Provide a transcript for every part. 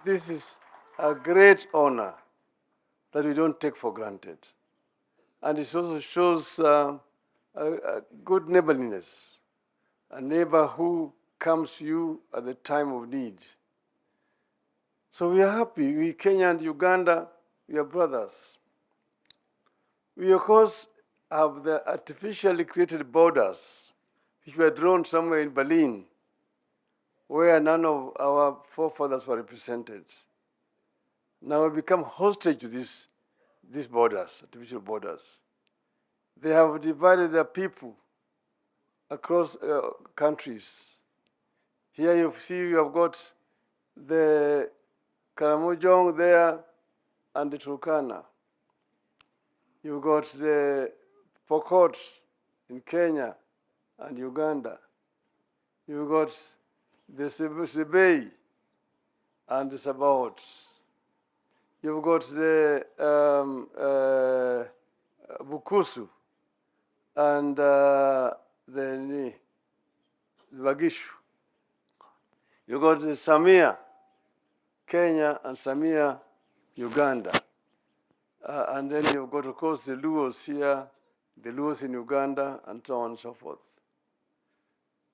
This is a great honor that we don't take for granted. And it also shows a good neighborliness, a neighbor who comes to you at the time of need. So we are happy. We, Kenya and Uganda, we are brothers. We, of course, have the artificially created borders, which were drawn somewhere in Berlin, where none of our forefathers were represented. Now we become hostage to these borders, artificial borders. They have divided their people across countries. Here you see you have got the Karamojong there and the Turkana. You've got the Pokot in Kenya and Uganda. You've got the Sebei and the Sabaot. You've got the Bukusu and the Wagishu. You've got the Samia, Kenya, and Samia, Uganda. And then you've got, of course, the Luos here, the Luos in Uganda, and so on and so forth.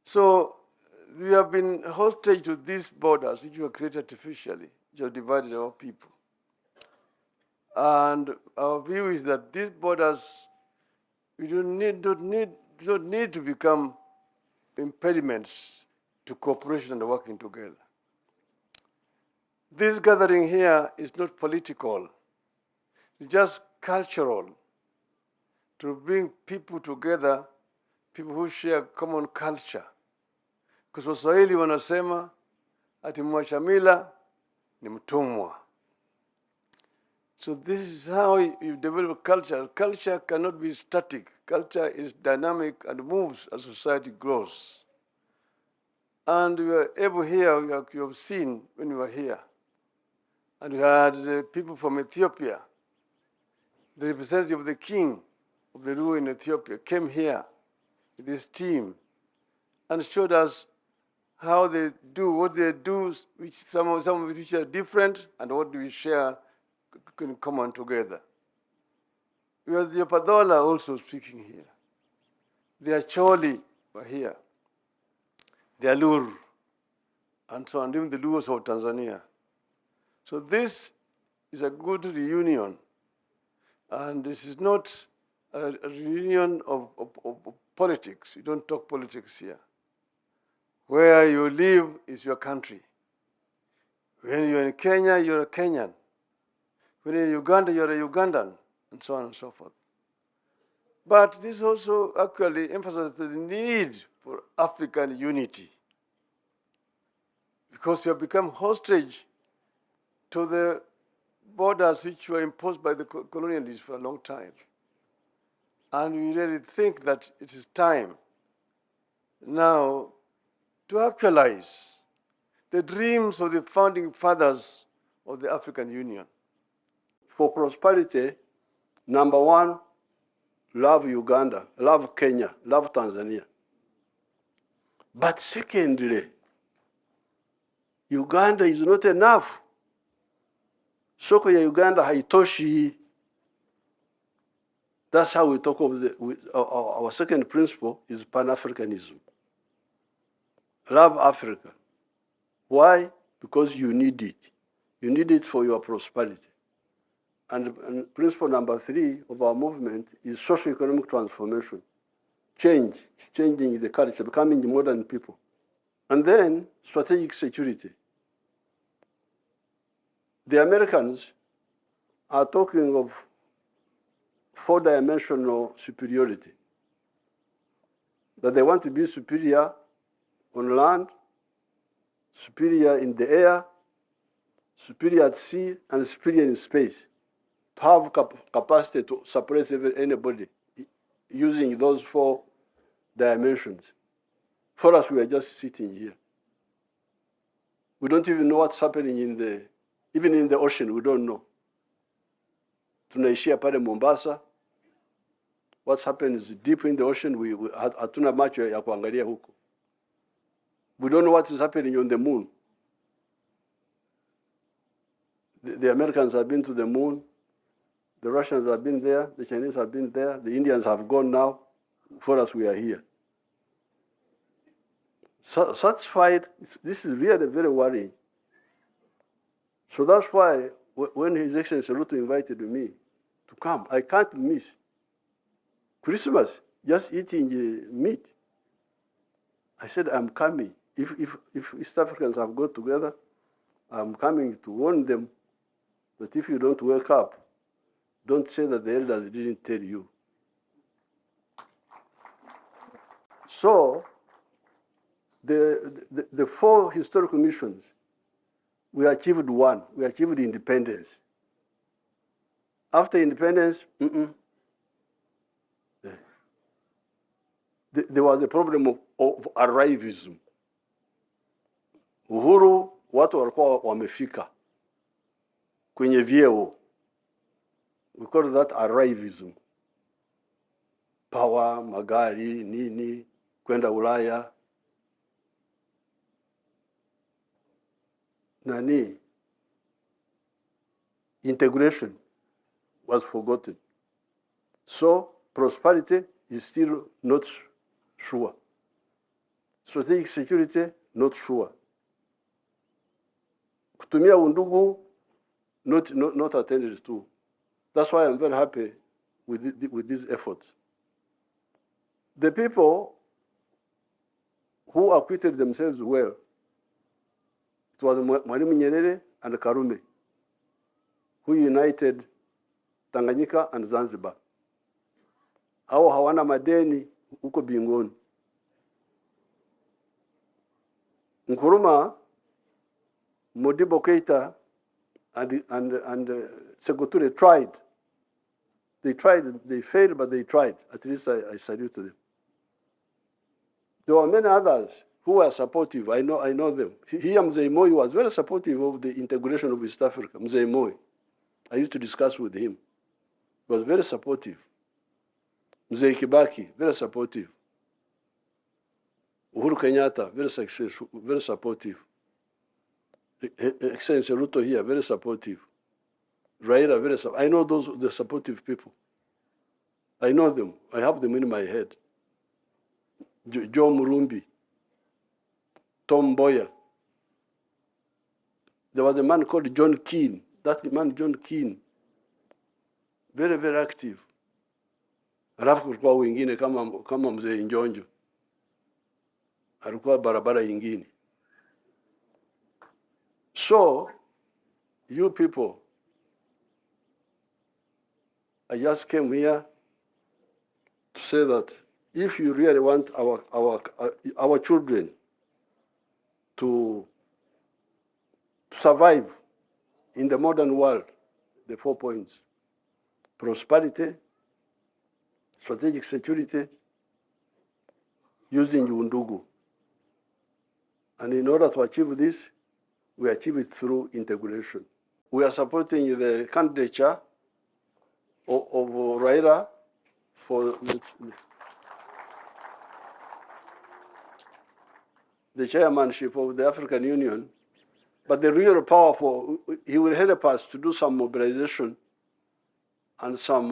So we have been hostage to these borders, which were created artificially, which have divided our people. And our view is that these borders, we don't need to become impediments to cooperation and working together. This gathering here is not political. It's just cultural, to bring people together, people who share common culture. Because Waswahili wanasema ati mwachamila ni mtumwa. So this is how you develop culture. Culture cannot be static. Culture is dynamic and moves as society grows. And we were able here, you have seen when we were here, and we had people from Ethiopia. The representative of the king of the Luo in Ethiopia came here with his team and showed us how they do, what they do, which some of which are different, and what do we share in common together. We had the Padola also speaking here. The Acholi were here. The Alur, and so on, even the Luos of Tanzania. So this is a good reunion. And this is not a reunion of politics. You don't talk politics here. Where you live is your country. When you're in Kenya, you're a Kenyan. When you're in Uganda, you're a Ugandan, and so on and so forth. But this also actually emphasizes the need for African unity, because we have become hostage to the borders which were imposed by the colonialists for a long time. And we really think that it is time now to actualize the dreams of the founding fathers of the African Union. For prosperity, number one, love Uganda, love Kenya, love Tanzania. But secondly, Uganda is not enough. Soko ya Uganda haitoshi. That's how we talk of our second principle is Pan-Africanism. Love Africa. Why? Because you need it. You need it for your prosperity. And principle number 3 of our movement is socio-economic transformation. Changing the culture, becoming the modern people. And then strategic security. The Americans are talking of 4-dimensional superiority. That they want to be superior on land, superior in the air, superior at sea, and superior in space. To have capacity to suppress anybody using those 4 dimensions. For us, we are just sitting here. We don't even know what's happening even in the ocean, we don't know. Tunaishia pale Mombasa. What's happening is deep in the ocean, hatuna macho ya kuangalia huko. We don't know what is happening on the moon. The Americans have been to the moon. The Russians have been there. The Chinese have been there. The Indians have gone now. For us, we are here. So, such fight, this is really very worrying. So that's why when His Excellency Ruto invited me to come, I can't miss Christmas, just eating meat. I said, I'm coming. If East Africans have got together, I'm coming to warn them that if you don't wake up, don't say that the elders didn't tell you. So, the four historical missions, we achieved one. We achieved independence. After independence, there was a problem of arrivism. Uhuru, watu walikuwa wamefika kwenye vyeo. We call that arrivism. Power, magari, nini, kwenda Ulaya. Nani, integration was forgotten. So prosperity is still not sure. Strategic security, not sure. Kutumia undugu, not attended to. That's why I'm very happy with these efforts. The people who acquitted themselves well, it was Mwalimu Nyerere and Karume, who united Tanganyika and Zanzibar. Hao hawana madeni huko bingoni. Nkrumah, Modibo Keita, and Sekou tried. They tried, they failed, but they tried. At least I salute them. There were many others who were supportive. I know them. Here, Mzee Moi was very supportive of the integration of East Africa. Mzee Moi. I used to discuss with him. He was very supportive. Mzee Kibaki, very supportive. Uhuru Kenyatta, very successful, very supportive. Excellency Ruto here, very supportive. Raila, very supportive. I know the supportive people. I know them. I have them in my head. Joe Murumbi, Tom Mboya. There was a man called John Keane. That man, John Keane, very, very active. Alafu kulikuwa wengine kama Mzee Njonjo. Alikuwa barabara ingine. So, you people, I just came here to say that if you really want our children to survive in the modern world, the 4 points: prosperity, strategic security, using undugu. And in order to achieve this, we achieve it through integration. We are supporting the candidature of Raila for the chairmanship of the African Union, but the real power he will help us to do some mobilization and some,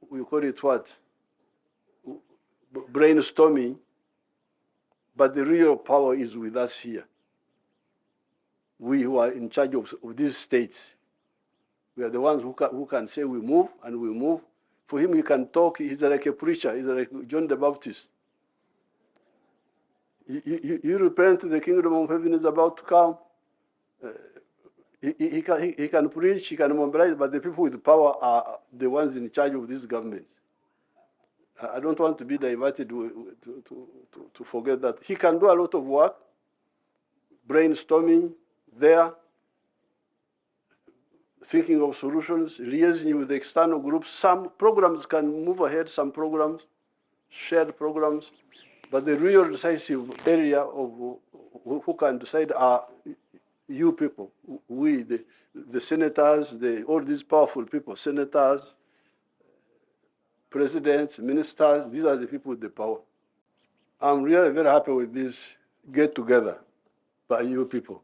we call it what? Brainstorming, but the real power is with us here. We who are in charge of these states, we are the ones who can say we move, and we move. For him, he can talk. He's like a preacher. He's like John the Baptist. You repent, the kingdom of heaven is about to come. He can preach, he can mobilize, but the people with power are the ones in charge of these governments. I don't want to be diverted to forget that. He can do a lot of work, brainstorming there, thinking of solutions, liaising with the external groups. Some programs can move ahead, some programs, shared programs, but the real decisive area of who can decide are you people, we, the senators, all these powerful people, senators, presidents, ministers, these are the people with the power. I'm really very happy with this get-together by you people.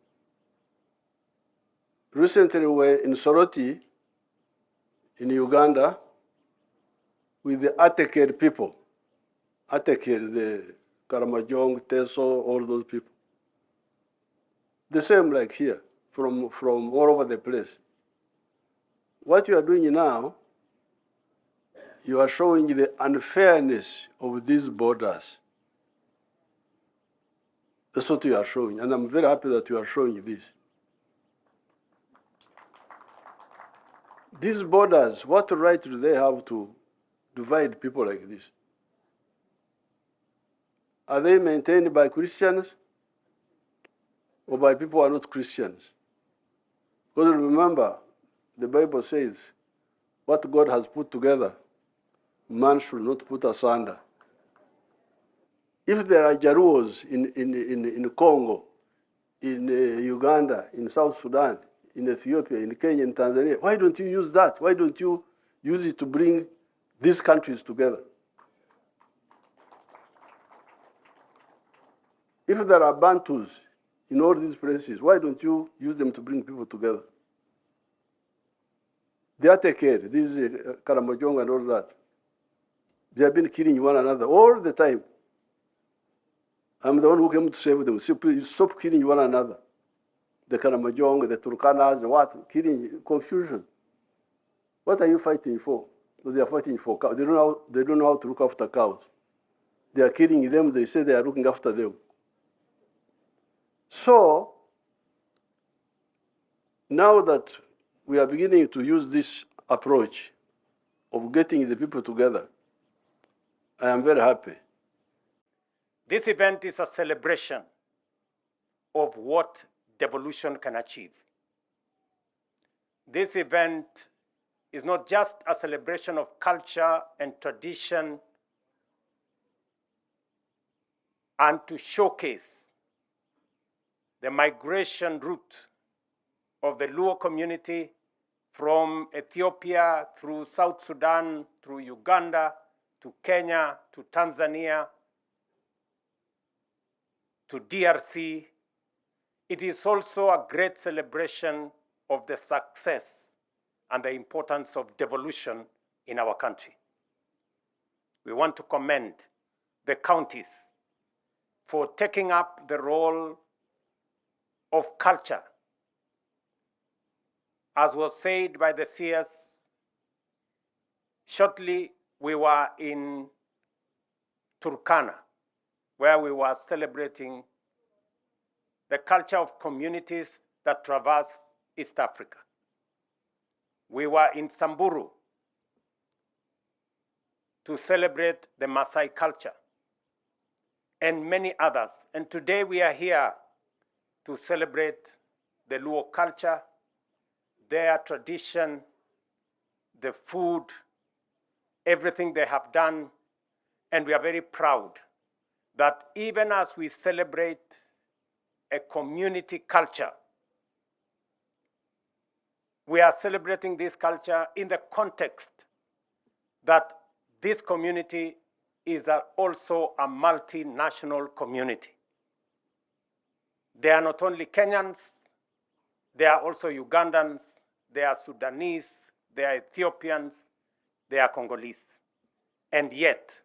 Recently, we were in Soroti, in Uganda, with the Atekere people. Atekere, the Karamojong, Teso, all those people. The same like here, from all over the place. What you are doing now, you are showing the unfairness of these borders. That's what you are showing, and I'm very happy that you are showing this. These borders, what right do they have to divide people like this? Are they maintained by Christians or by people who are not Christians? Because remember, the Bible says, what God has put together, man should not put asunder. If there are Jaruos in Congo, in Uganda, in South Sudan, in Ethiopia, in Kenya, in Tanzania, why don't you use that? Why don't you use it to bring these countries together? If there are Bantus in all these places, why don't you use them to bring people together? They are take care. This is Karamojong and all that. They have been killing one another all the time. I'm the one who came to save them. So please stop killing one another. The Karamojong, the Turkanas, the what? Killing, confusion. What are you fighting for? Well, they are fighting for cows. They don't know how to look after cows. They are killing them. They say they are looking after them. So now that we are beginning to use this approach of getting the people together, I am very happy. This event is a celebration of what devolution can achieve. This event is not just a celebration of culture and tradition and to showcase the migration route of the Luo community from Ethiopia through South Sudan, through Uganda, to Kenya, to Tanzania, to DRC. It is also a great celebration of the success and the importance of devolution in our country. We want to commend the counties for taking up the role of culture. As was said by the seers, shortly we were in Turkana, where we were celebrating the culture of communities that traverse East Africa. We were in Samburu to celebrate the Maasai culture and many others. And today we are here to celebrate the Luo culture, their tradition, the food, everything they have done. And we are very proud that even as we celebrate a community culture, we are celebrating this culture in the context that this community is also a multinational community. They are not only Kenyans, they are also Ugandans, they are Sudanese, they are Ethiopians, they are Congolese. And yet,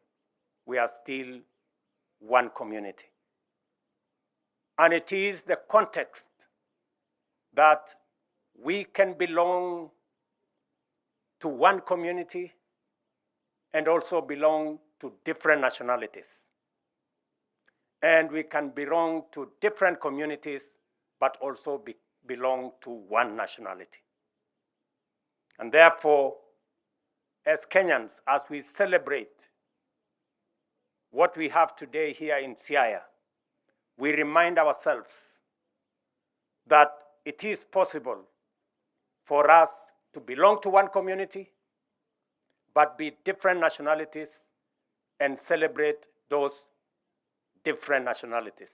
we are still one community. And it is the context that we can belong to one community and also belong to different nationalities. And we can belong to different communities, but also belong to one nationality. And therefore, as Kenyans, as we celebrate what we have today here in Siaya, we remind ourselves that it is possible for us to belong to one community, but be different nationalities and celebrate those different nationalities.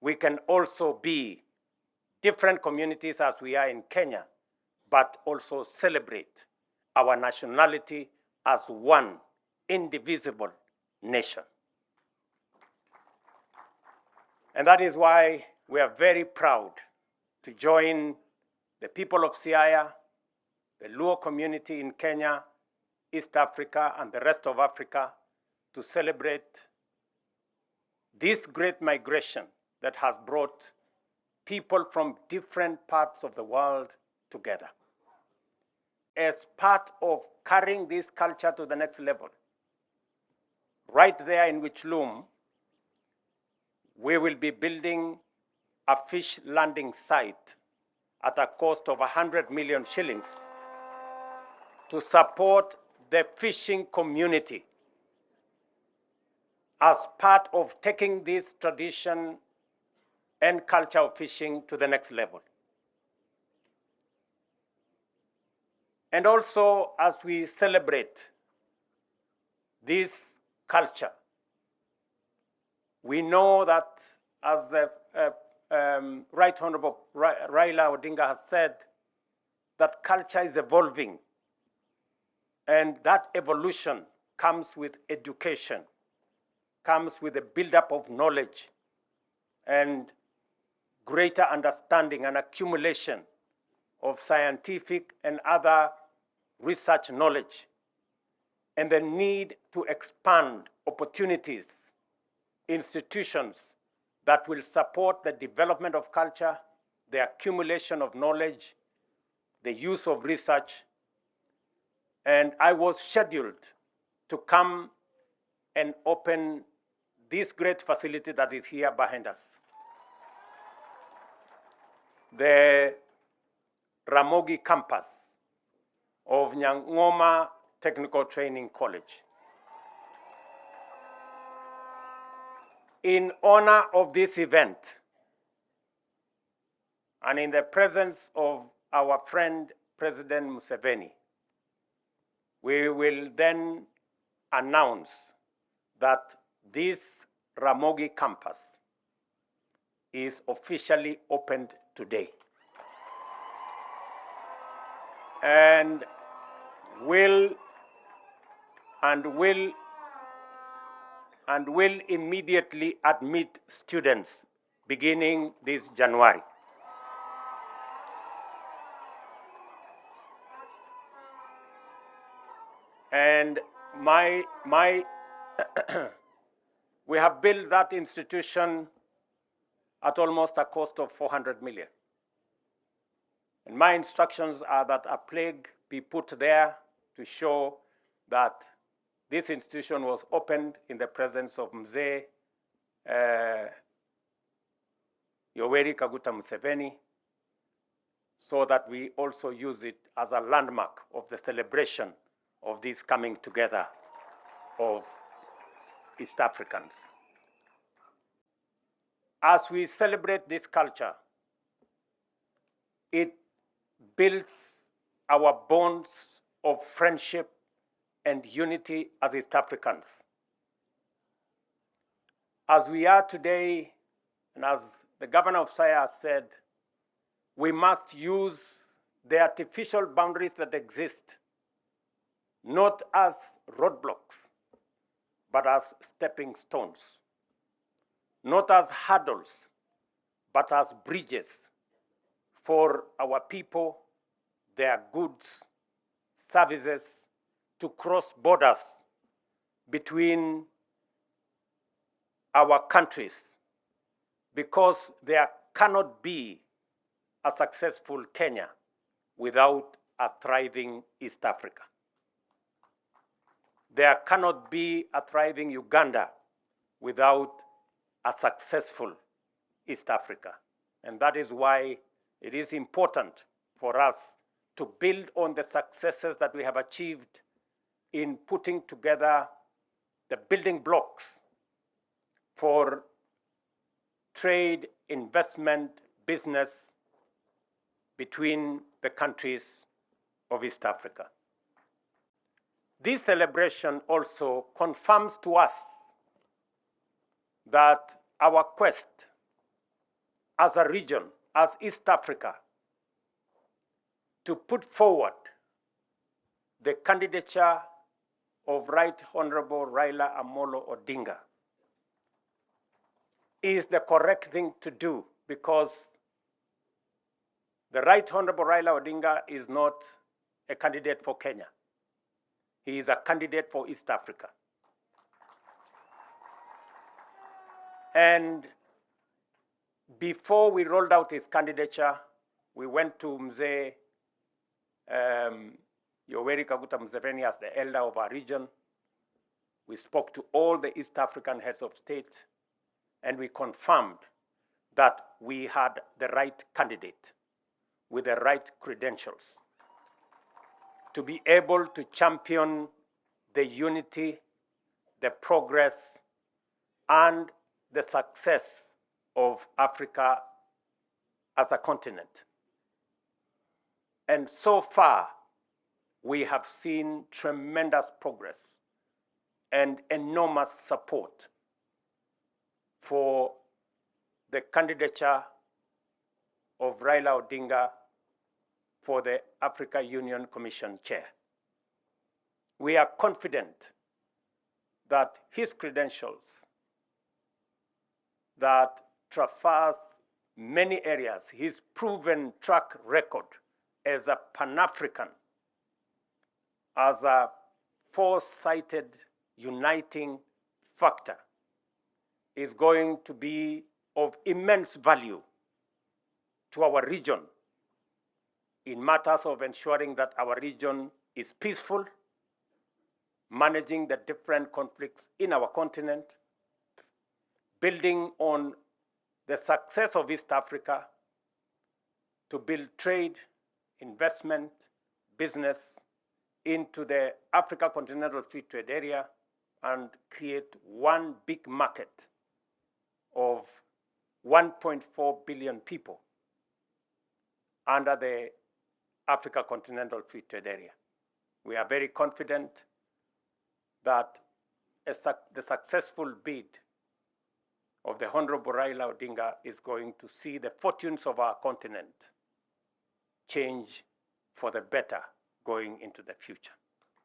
We can also be different communities as we are in Kenya, but also celebrate our nationality as one indivisible nation. And that is why we are very proud to join the people of Siaya, the Luo community in Kenya, East Africa, and the rest of Africa to celebrate this great migration that has brought people from different parts of the world together. As part of carrying this culture to the next level, right there in Wichloom, we will be building a fish landing site at a cost of 100 million shillings to support the fishing community as part of taking this tradition and culture of fishing to the next level. And also, as we celebrate this culture, we know that, as the Right Honorable Raila Odinga has said, that culture is evolving, and that evolution comes with education, comes with a buildup of knowledge and greater understanding and accumulation of scientific and other research knowledge, and the need to expand opportunities, institutions that will support the development of culture, the accumulation of knowledge, the use of research. And I was scheduled to come and open this great facility that is here behind us, the Ramogi campus of Nyang'oma Technical Training College. In honor of this event, and in the presence of our friend President Museveni, we will then announce that this Ramogi campus is officially opened today, and will immediately admit students beginning this January. And we have built that institution at almost a cost of 400 million. And my instructions are that a plaque be put there to show that this institution was opened in the presence of Mzee Yoweri Kaguta Museveni, so that we also use it as a landmark of the celebration of this coming together of East Africans. As we celebrate this culture, it builds our bonds of friendship and unity as East Africans. As we are today, and as the governor of Siaya said, we must use the artificial boundaries that exist not as roadblocks, but as stepping stones, not as hurdles, but as bridges for our people, their goods, services to cross borders between our countries, because there cannot be a successful Kenya without a thriving East Africa. There cannot be a thriving Uganda without a successful East Africa. And that is why it is important for us to build on the successes that we have achieved in putting together the building blocks for trade, investment, business between the countries of East Africa. This celebration also confirms to us that our quest as a region, as East Africa, to put forward the candidature of Right Honorable Raila Amolo Odinga is the correct thing to do, because The Right Honorable Raila Odinga is not a candidate for Kenya. He is a candidate for East Africa. And before we rolled out his candidature, we went to Mzee Yoweri Kaguta Museveni as the elder of our region. We spoke to all the East African heads of state, and we confirmed that we had the right candidate with the right credentials to be able to champion the unity, the progress, and the success of Africa as a continent. And so far, we have seen tremendous progress and enormous support for the candidature of Raila Odinga for the Africa Union Commission chair. We are confident that his credentials that traverse many areas, his proven track record as a Pan-African, as a foresighted uniting factor, is going to be of immense value to our region in matters of ensuring that our region is peaceful, managing the different conflicts in our continent, building on the success of East Africa to build trade, investment, business into the Africa Continental Free Trade Area and create one big market of 1.4 billion people under the Africa Continental Free Trade Area. We are very confident that the successful bid of the Honorable Raila Odinga is going to see the fortunes of our continent change for the better going into the future.